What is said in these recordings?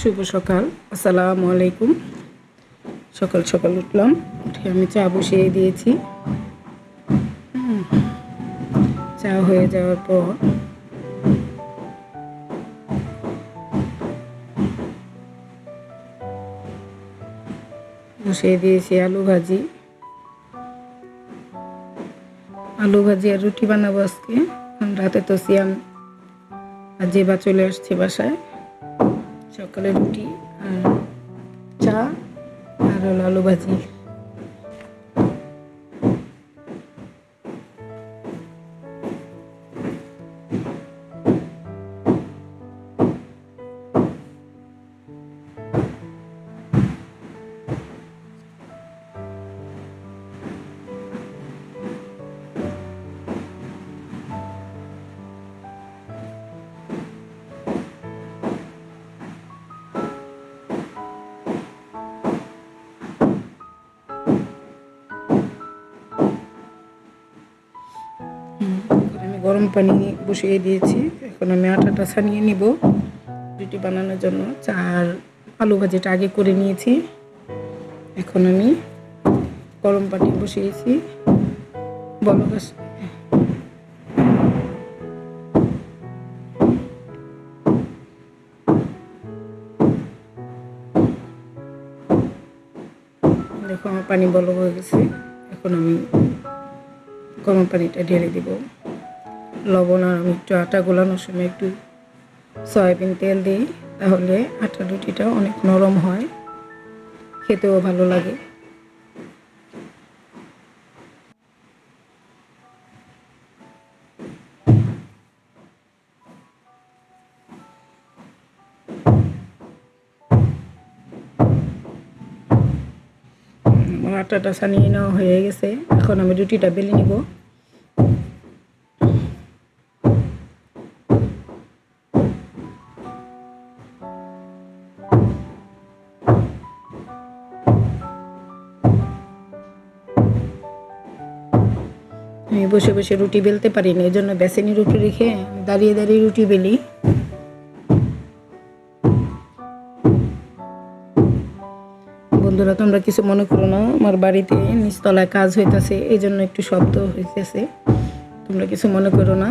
শুভ সকাল, আসসালামু আলাইকুম। সকাল সকাল উঠলাম, উঠে আমি চা বসিয়ে দিয়েছি। চা হয়ে যাওয়ার পর বসিয়ে দিয়েছি আলু ভাজি আর রুটি বানাবো আজকে। রাতে তো সিয়াম আর যে বা চলে আসছে বাসায়। সকালে রুটি আর চা আর হলো আলু ভাজি। আমি গরম পানি বসিয়ে দিয়েছি। এখন আমি আটাটা ছানিয়ে নিব রুটি বানানোর জন্য। চা আর আলু ভাজিটা আগে করে নিয়েছি। এখন আমি গরম পানি বসিয়েছি। বলক আসছে, দেখো আমার পানি বলক হয়ে গেছে। এখন আমি গরম পানিটা ঢেলে দিব। লবণ আর আমি একটু আটা গোলানোর সময় একটু সয়াবিন তেল দিই, তাহলে আটা রুটিটা অনেক নরম হয়, খেতেও ভালো লাগে। আটাটা ছানিয়ে নেওয়া হয়ে গেছে। এখন আমি রুটিটা বেলে নিব। আমি বসে বসে রুটি বেলতে পারি না, এই জন্য বেসিনি রুটি রেখে দাঁড়িয়ে দাঁড়িয়ে রুটি বেলি। বন্ধুরা, তোমরা কিছু মনে করো না, আমার বাড়িতে নিচতলায় কাজ হইতেছে, এই জন্য একটু শব্দ হইতেছে, তোমরা কিছু মনে করো না।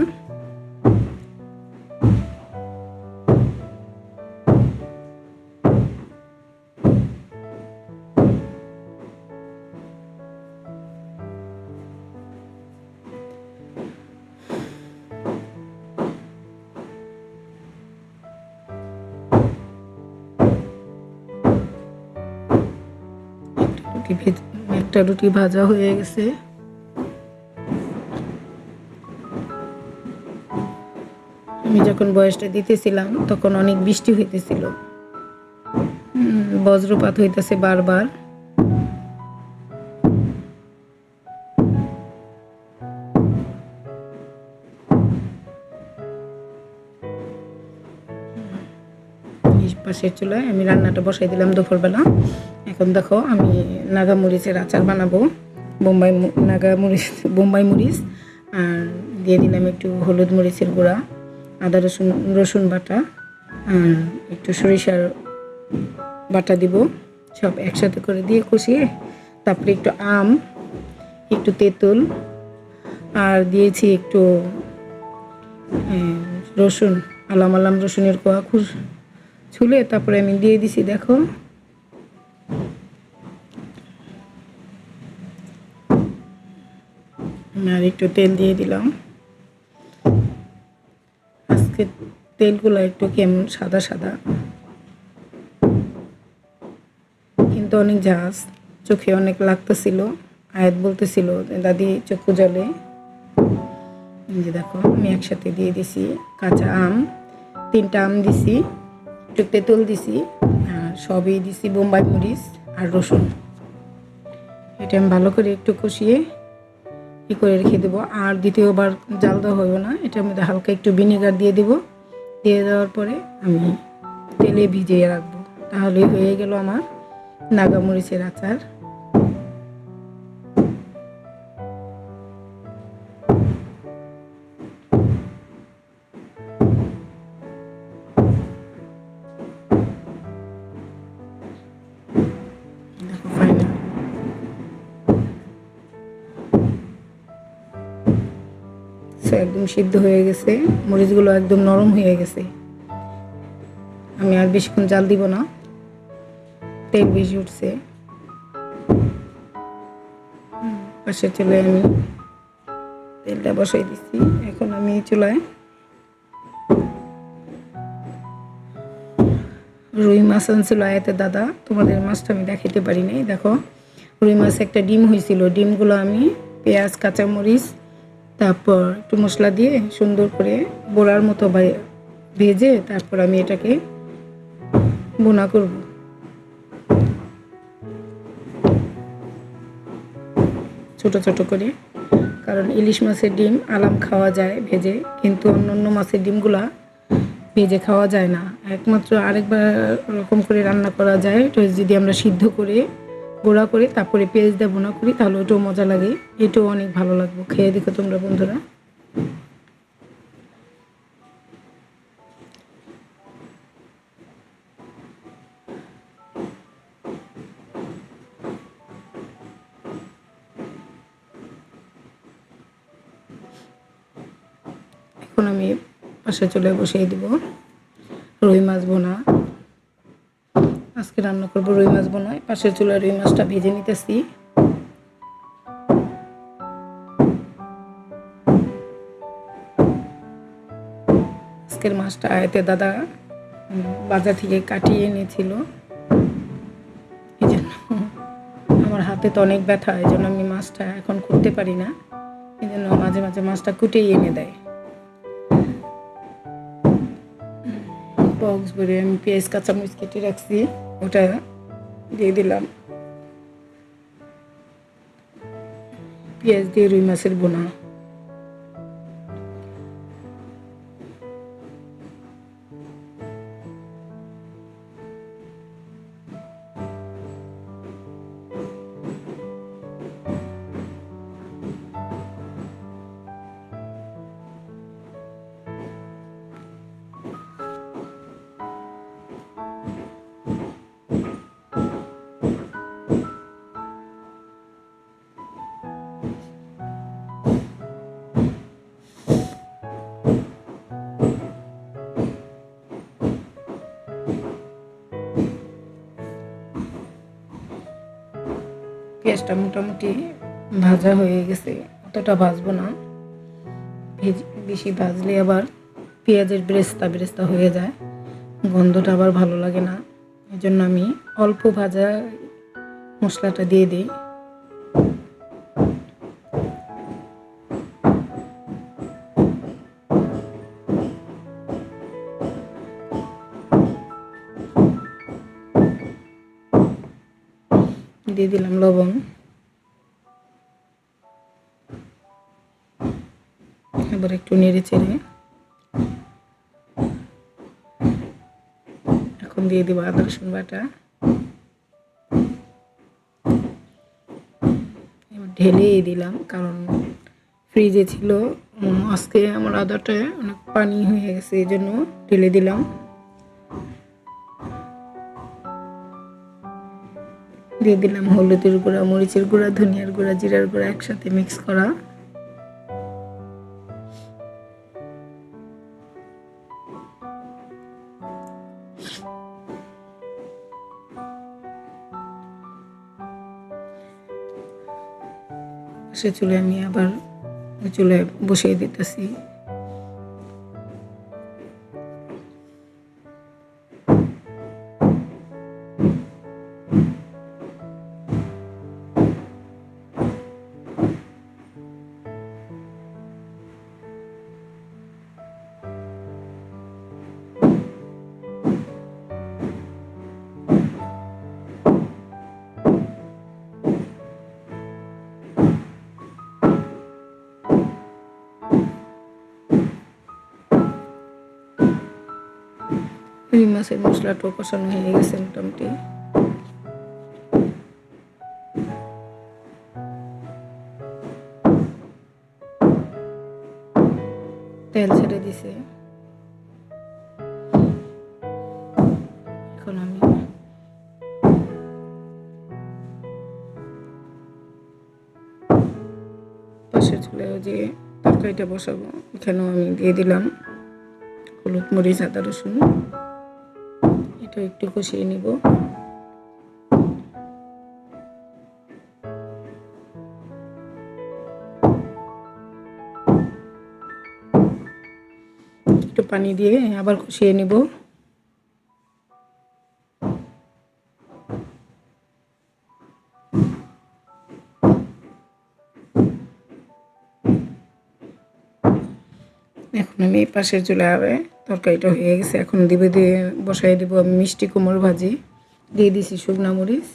একটা রুটি ভাজা হয়ে গেছে। আমি যখন বয়সটা দিতেছিলাম তখন অনেক বৃষ্টি হইতেছিল, বজ্রপাত হইতেছে বারবার। পাশের চুলায় আমি রান্নাটা বসাই দিলাম দুপুরবেলা। এখন দেখো আমি নাগা মরিচের আচার বানাবো। বোম্বাই মরিচ আর দিয়ে দিলাম একটু হলুদ মরিচের গুঁড়া, আদা রসুন বাটা আর একটু সরিষার বাটা দিব। সব একসাথে করে দিয়ে কষিয়ে তারপরে একটু আম, একটু তেঁতুল আর দিয়েছি একটু রসুন, আলাম রসুনের কোয়া ছুলে তারপরে আমি দিয়ে দিছি। দেখো আর একটু তেল দিয়ে দিলাম। আজকে তেলগুলো একটু কেমন সাদা সাদা, কিন্তু অনেক ঝাঁজ, চোখে অনেক লাগতেছিল। আয়াত বলতেছিল দাদি চক্ষু জলে। যে দেখো আমি একসাথে দিয়ে দিছি কাঁচা আম, 3টা আম দিছি, একটু তেঁতুল দিছি আর সবই দিছি বোম্বাই মরিচ আর রসুন। এটা আমি ভালো করে একটু কষিয়ে করে রেখে দেবো। আর দ্বিতীয়বার জাল দেওয়া হবে না, এটার মধ্যে হালকা একটু ভিনেগার দিয়ে দেবো। দিয়ে দেওয়ার পরে আমি তেলে ভিজিয়ে রাখবো, তাহলে হয়ে গেল আমার নাগা মরিচের আচার। একদম সিদ্ধ হয়ে গেছে, মরিচগুলো একদম নরম হয়ে গেছে। আমি আর বেশিক্ষণ জাল দিব না, তেল বেশি উঠছে। পাশের চুলায় আমি তেলটা বসাই দিচ্ছি। এখন আমি চুলায় রুই মাছ আনছিল আয়াতে দাদা, তোমাদের মাছটা আমি দেখাইতে পারি নাই। দেখো রুই মাছ একটা ডিম হয়েছিল, ডিমগুলো আমি পেঁয়াজ কাঁচামরিচ তারপর একটু মশলা দিয়ে সুন্দর করে বোড়ার মতো ভেজে তারপর আমি এটাকে বোনা করব। ছোট ছোট করে, কারণ ইলিশ মাছের ডিম আলাম খাওয়া যায় ভেজে, কিন্তু অন্য মাছের ডিমগুলা ভেজে খাওয়া যায় না। একমাত্র আরেকবার রকম করে রান্না করা যায়, তো যদি আমরা সিদ্ধ করে গোড়া করে তারপরে পেঁয়াজ দিয়ে বোনা করি তাহলে ওটাও মজা লাগে, এটাও অনেক ভালো লাগবে। খেয়ে দেখো তোমরা বন্ধুরা। এখন আমি পাশে চলে বসিয়ে দিব রুই মাছ বোনা। আজকে রান্না করবো রুই মাছ বোনা। পাশের চুলায় রুই মাছটা ভেজে নিতেছি। আজকের মাছটা আয়াতে দাদা বাজার থেকে কাটিয়ে এনেছিল, এই জন্য আমার হাতে তো অনেক ব্যথা, এই জন্য আমি মাছটা এখন করতে পারি না, এই জন্য মাঝে মাঝে মাছটা কুটেই এনে দেয়। বক্স ভরে আমি পেঁয়াজ কাঁচামরিচ কেটে রাখছি, ওটা দিয়ে দিলাম। পেঁয়াজ দিয়ে রুই মাছের বোনা। পেঁয়াজটা মোটামুটি ভাজা হয়ে গেছে, অতটা ভাজবো না, বেশি ভাজলে আবার পেঁয়াজের বেরেস্তা বেরেস্তা হয়ে যায়, গন্ধটা আবার ভালো লাগে না। এই জন্য আমি অল্প ভাজা মশলাটা দিয়ে দিই। দিয়ে দিলাম লবণ, এবার একটু নেড়ে চেড়ে এখন দিয়ে দিব আদা রসুন বাটা। এবার ঢেলেই দিলাম, কারণ ফ্রিজে ছিল, আজকে আমার আদাটা অনেক পানি হয়ে গেছে, এই জন্য ঢেলে দিলাম। দিয়ে দিলাম হলুদের গুঁড়া, মরিচের গুঁড়া, ধনিয়ার গুঁড়া, জিরার গুঁড়া একসাথে মিক্স করা। সে চুলে আমি আবার চুলে বসিয়ে দিতেছি। রুই মাছের মশলাটাও কষানো হয়ে গেছে মোটামুটি। তেল ছেড়ে দিছে, এখন আমি পাশের চুলায় যে তরকারিটা বসাবো। এখানেও আমি দিয়ে দিলাম হলুদ, মরিচ, আদা, রসুন। এটা একটু কষিয়ে নিব। একটু পানি দিয়ে আবার কষিয়ে নিব। এখন আমি এই পাশের চুলায় তরকারিটা হয়ে গেছে। এখন দিয়ে বসাই দিব আমি মিষ্টি কুমড়ো ভাজি। দিয়ে দিছি শুকনো মরিচ।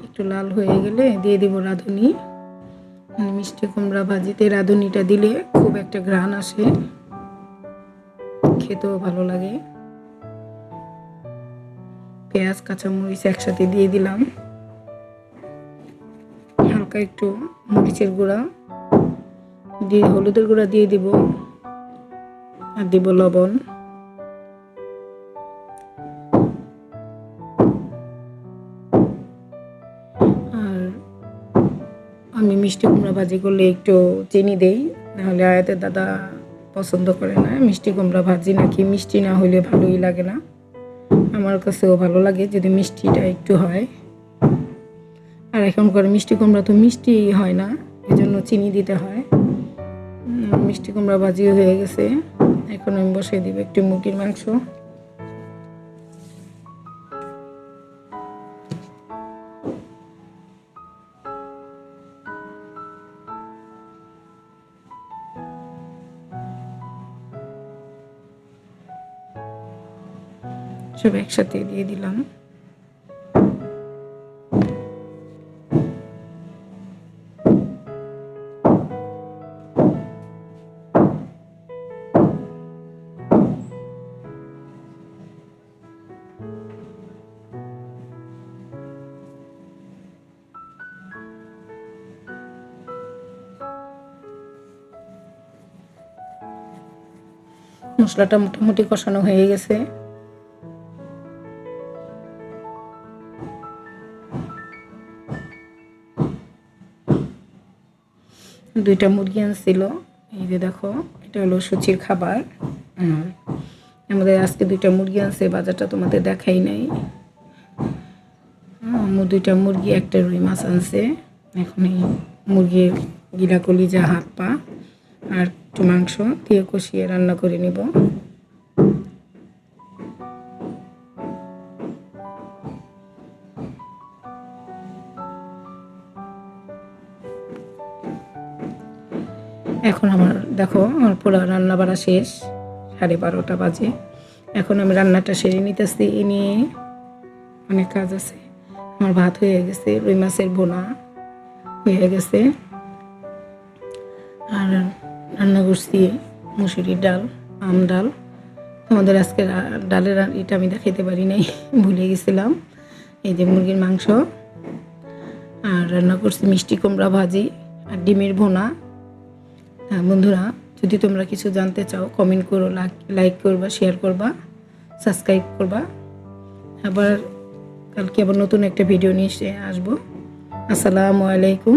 একটু লাল হয়ে গেলে দিয়ে দিব রাঁধুনি। মিষ্টি কুমড়া ভাজিতে রাঁধুনিটা দিলে খুব একটা ঘ্রাণ আসে, খেতেও ভালো লাগে। পেঁয়াজ, কাঁচামরিচ একসাথে দিয়ে দিলাম। হালকা একটু মরিচের গুঁড়া দিয়ে হলুদের গুঁড়া দিয়ে দিব, আর দিব লবণ। আর আমি মিষ্টি কুমড়া ভাজি করলে একটু চিনি দেই, নাহলে আয়াতের দাদা পছন্দ করে না মিষ্টি কুমড়া ভাজি, নাকি মিষ্টি না হলে ভালোই লাগে না। আমার কাছেও ভালো লাগে যদি মিষ্টিটা একটু হয়। আর এখনকার মিষ্টি কুমড়া তো মিষ্টি হয় না, এজন্য চিনি দিতে হয়। মিষ্টি কুমড়া ভাজিও হয়ে গেছে। এখন আমি বসাই দিব একটু মুরগির মাংস। সব একসাথে দিয়ে দিলাম। মশলাটা মোটামুটি কষানো হয়ে গেছে। দুইটা মুরগি আনছিল, এই যে দেখো, এটা হলো সুচির খাবার। আমাদের আজকে দুইটা মুরগি আনছে, বাজারটা তোমাদের দেখাই নাই। দুইটা মুরগি, একটা রুই মাছ আনছে। এখন এই মুরগির গিলা কলিজা, হাত পা আর একটু মাংস দিয়ে কষিয়ে রান্না করে নিব। এখন আমার দেখো, আমার পুরো রান্না বাড়া শেষ, 12:30 বাজে। এখন আমি রান্নাটা সেরে নিতেছি, এ নিয়ে অনেক কাজ আছে। আমার ভাত হয়ে গেছে, রুই মাছের বোনা হয়ে গেছে, আর রান্না করছি মুসুরির ডাল, আম ডাল। তোমাদের আজকে ডালের এটা আমি দেখাইতে পারি নাই, ভুলে গেছিলাম। এই যে মুরগির মাংস, আর রান্না করছি মিষ্টি কুমড়া ভাজি আর ডিমের ভোনা। হ্যাঁ বন্ধুরা, যদি তোমরা কিছু জানতে চাও কমেন্ট করো, লাইক করবা, শেয়ার করবা, সাবস্ক্রাইব করবা। আবার কালকে আবার নতুন একটা ভিডিও নিয়ে আসবো। আসসালামু আলাইকুম।